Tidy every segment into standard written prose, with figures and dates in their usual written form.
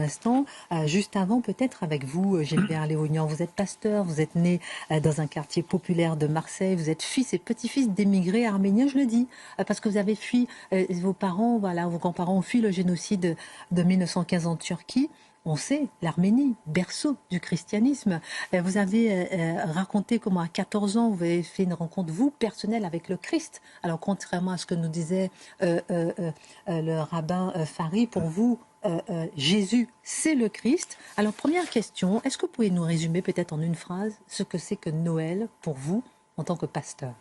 Instant, juste avant, peut-être avec vous, Gilbert Léognan, vous êtes pasteur, vous êtes né dans un quartier populaire de Marseille, vous êtes fils et petit-fils d'émigrés arméniens, je le dis, parce que vous avez fui, vos parents, voilà, vos grands-parents ont fui le génocide de 1915 en Turquie. On sait, l'Arménie, berceau du christianisme. Vous avez raconté comment à 14 ans, vous avez fait une rencontre, vous, personnelle avec le Christ. Alors, contrairement à ce que nous disait le rabbin Fari, pour vous, Jésus, c'est le Christ. Alors, première question, est-ce que vous pouvez nous résumer peut-être en une phrase ce que c'est que Noël pour vous en tant que pasteur?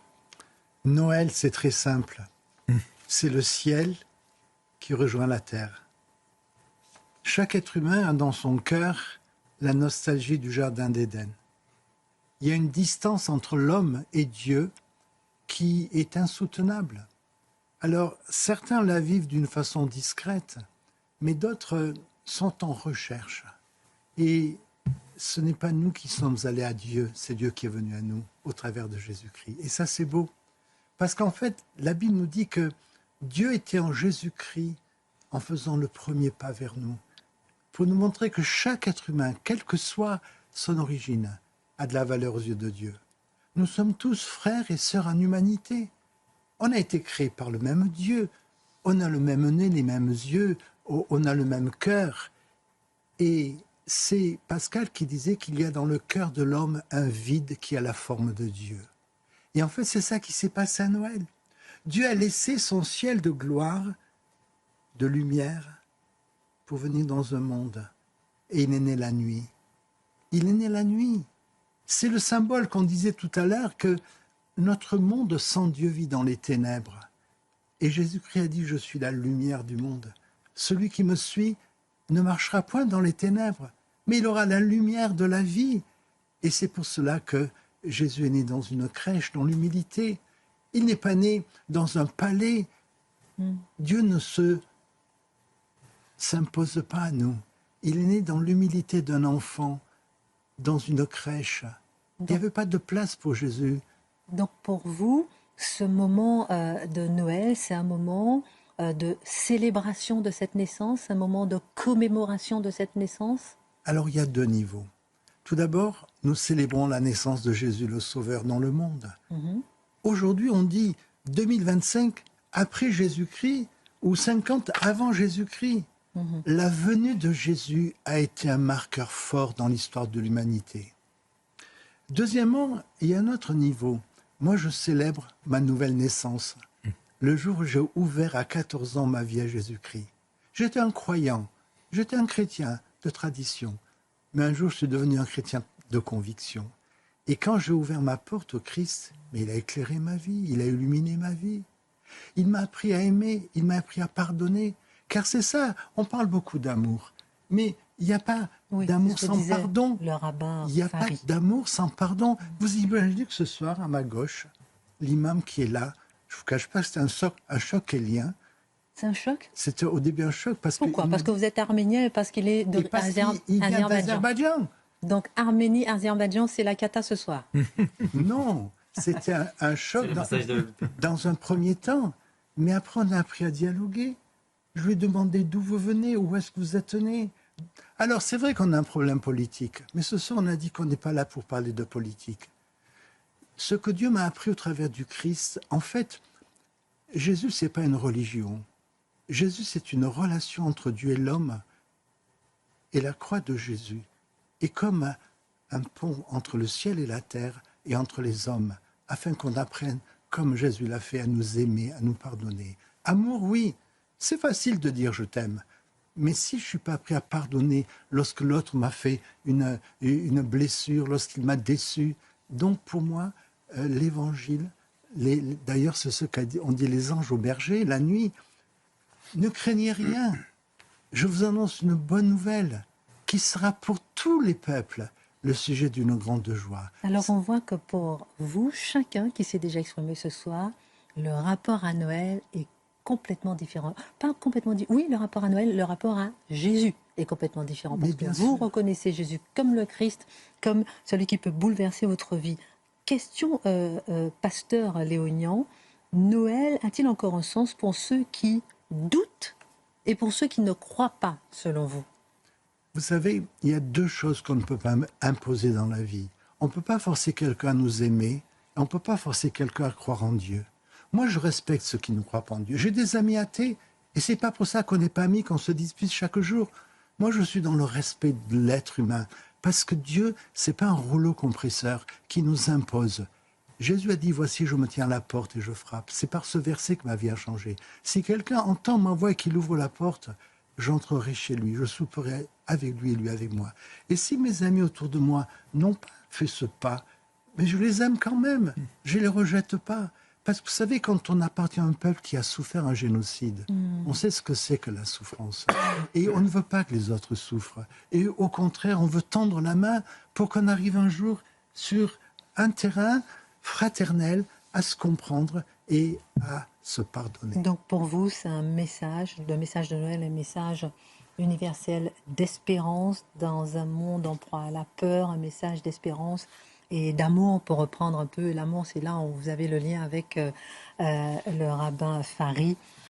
Noël, c'est très simple. C'est le ciel qui rejoint la terre. Chaque être humain a dans son cœur la nostalgie du jardin d'Éden. Il y a une distance entre l'homme et Dieu qui est insoutenable. Alors, certains la vivent d'une façon discrète, mais d'autres sont en recherche. Et ce n'est pas nous qui sommes allés à Dieu, c'est Dieu qui est venu à nous au travers de Jésus-Christ. Et ça, c'est beau. Parce qu'en fait, la Bible nous dit que Dieu était en Jésus-Christ en faisant le premier pas vers nous, pour nous montrer que chaque être humain, quelle que soit son origine, a de la valeur aux yeux de Dieu. Nous sommes tous frères et sœurs en humanité. On a été créés par le même Dieu. On a le même nez, les mêmes yeux, on a le même cœur. Et c'est Pascal qui disait qu'il y a dans le cœur de l'homme un vide qui a la forme de Dieu. Et en fait, c'est ça qui s'est passé à Noël. Dieu a laissé son ciel de gloire, de lumière, pour venir dans un monde. Et il est né la nuit. Il est né la nuit. C'est le symbole qu'on disait tout à l'heure que notre monde sans Dieu vit dans les ténèbres. Et Jésus-Christ a dit, je suis la lumière du monde. Celui qui me suit ne marchera point dans les ténèbres, mais il aura la lumière de la vie. Et c'est pour cela que Jésus est né dans une crèche, dans l'humilité. Il n'est pas né dans un palais. Dieu ne s'impose pas à nous. Il est né dans l'humilité d'un enfant, dans une crèche. Il n'y avait pas de place pour Jésus. Donc pour vous, ce moment de Noël, c'est un moment de célébration de cette naissance, un moment de commémoration de cette naissance? Alors il y a deux niveaux. Tout d'abord, nous célébrons la naissance de Jésus le Sauveur dans le monde. Aujourd'hui, on dit 2025 après Jésus-Christ ou 50 avant Jésus-Christ. La venue de Jésus a été un marqueur fort dans l'histoire de l'humanité. Deuxièmement, il y a un autre niveau. Moi, je célèbre ma nouvelle naissance. Le jour où j'ai ouvert à 14 ans ma vie à Jésus-Christ. J'étais un croyant, j'étais un chrétien de tradition. Mais un jour, je suis devenu un chrétien de conviction. Et quand j'ai ouvert ma porte au Christ, mais il a éclairé ma vie, il a illuminé ma vie. Il m'a appris à aimer, il m'a appris à pardonner. Car c'est ça, on parle beaucoup d'amour. Mais il n'y a pas d'amour sans pardon. Le rabbin Il n'y a Fari. pas d'amour sans pardon. Vous imaginez que ce soir, à ma gauche, l'imam qui est là, je ne vous cache pas, c'était un choc élien. C'est un choc? C'était au début un choc. Pourquoi? Parce que vous êtes arménien et parce qu'il est d'Azerbaïdjan. Donc Arménie, Azerbaïdjan, c'est la cata ce soir. Non, c'était un choc dans un premier temps. Mais après, on a appris à dialoguer. Je lui ai demandé d'où vous venez, où est-ce que vous êtes né. Alors, c'est vrai qu'on a un problème politique. Mais ce soir, on a dit qu'on n'est pas là pour parler de politique. Ce que Dieu m'a appris au travers du Christ, en fait, Jésus, ce n'est pas une religion. Jésus, c'est une relation entre Dieu et l'homme. Et la croix de Jésus est comme un pont entre le ciel et la terre et entre les hommes, afin qu'on apprenne, comme Jésus l'a fait, à nous aimer, à nous pardonner. Amour, oui, c'est facile de dire « je t'aime ». Mais si je ne suis pas prêt à pardonner lorsque l'autre m'a fait une blessure, lorsqu'il m'a déçu, donc pour moi, l'évangile, d'ailleurs c'est ce qu'on dit les anges au berger, la nuit, ne craignez rien, je vous annonce une bonne nouvelle qui sera pour tous les peuples le sujet d'une grande joie. Alors on voit que pour vous, chacun qui s'est déjà exprimé ce soir, le rapport à Noël est complètement différent. Pas complètement différent. Oui, le rapport à Noël, le rapport à Jésus est complètement différent. Parce que vous reconnaissez Jésus comme le Christ, comme celui qui peut bouleverser votre vie. Question, pasteur Léognan, Noël a-t-il encore un sens pour ceux qui doutent et pour ceux qui ne croient pas, selon vous? Vous savez, il y a deux choses qu'on ne peut pas imposer dans la vie. On ne peut pas forcer quelqu'un à nous aimer, et on ne peut pas forcer quelqu'un à croire en Dieu. Moi, je respecte ceux qui ne croient pas en Dieu. J'ai des amis athées, et c'est pas pour ça qu'on n'est pas amis, qu'on se dispute chaque jour. Moi, je suis dans le respect de l'être humain, parce que Dieu, c'est pas un rouleau compresseur qui nous impose. Jésus a dit, voici, je me tiens à la porte et je frappe. C'est par ce verset que ma vie a changé. Si quelqu'un entend ma voix et qu'il ouvre la porte, j'entrerai chez lui, je souperai avec lui et lui avec moi. Et si mes amis autour de moi n'ont pas fait ce pas, mais je les aime quand même, je ne les rejette pas. Parce que vous savez, quand on appartient à un peuple qui a souffert un génocide, on sait ce que c'est que la souffrance. Et on ne veut pas que les autres souffrent. Et au contraire, on veut tendre la main pour qu'on arrive un jour sur un terrain fraternel à se comprendre et à se pardonner. Donc pour vous, c'est un message, le message de Noël, un message universel d'espérance dans un monde en proie à la peur, un message d'espérance et d'amour, pour reprendre un peu. L'amour, c'est là où vous avez le lien avec le rabbin Fari.